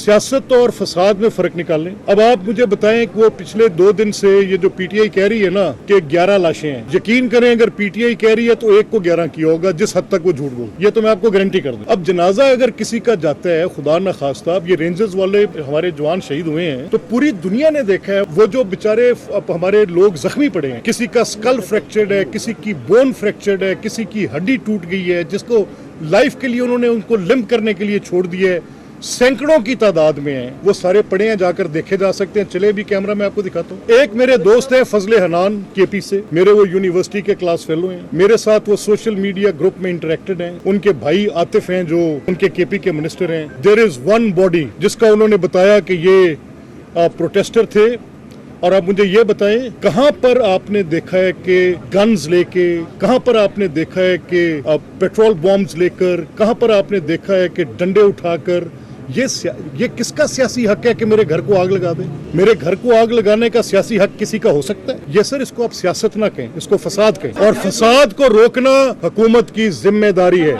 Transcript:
सियासत और फसाद में फर्क निकाल लें। अब आप मुझे बताएं कि वो पिछले 2 दिन से ये जो पीटीआई कह रही है ना कि 11 लाशें हैं, यकीन करें अगर पीटीआई कह रही है तो एक को 11 किया होगा, जिस हद तक वो झूठ बोल, ये तो मैं आपको गारंटी कर दूं। अब जनाजा अगर किसी का जाता है, खुदा न खास्ता, अब ये रेंजर्स वाले हमारे जवान शहीद हुए हैं, तो पूरी दुनिया ने देखा है वो जो बेचारे हमारे लोग जख्मी पड़े हैं, किसी का स्कल फ्रैक्चर्ड है, किसी की बोन फ्रैक्चर्ड है, किसी की हड्डी टूट गई है, जिसको लाइफ के लिए उन्होंने उनको लिम्प करने के लिए छोड़ दिया है, सैकड़ों की तादाद में हैं, वो सारे पड़े हैं, जाकर देखे जा सकते हैं। चले भी कैमरा में आपको दिखाता हूँ। एक मेरे दोस्त है फजले हनान केपी से, मेरे वो यूनिवर्सिटी के क्लास फेलो हैं, मेरे साथ वो सोशल मीडिया ग्रुप में इंटरेक्टेड हैं। उनके भाई आतिफ हैं जो उनके केपी के मिनिस्टर हैं। देयर इज वन बॉडी जिसका उन्होंने बताया कि ये प्रोटेस्टर थे। और आप मुझे ये बताएं कहां पर आपने देखा है कि गन्स लेके, कहां पर आपने देखा है कि पेट्रोल बॉम्ब्स लेकर, कहां पर आपने देखा है कि डंडे उठाकर, ये किसका सियासी हक है कि मेरे घर को आग लगा दे? मेरे घर को आग लगाने का सियासी हक किसी का हो सकता है? ये सर, इसको आप सियासत ना कहें, इसको फसाद कहें, और फसाद को रोकना हुकूमत की जिम्मेदारी है।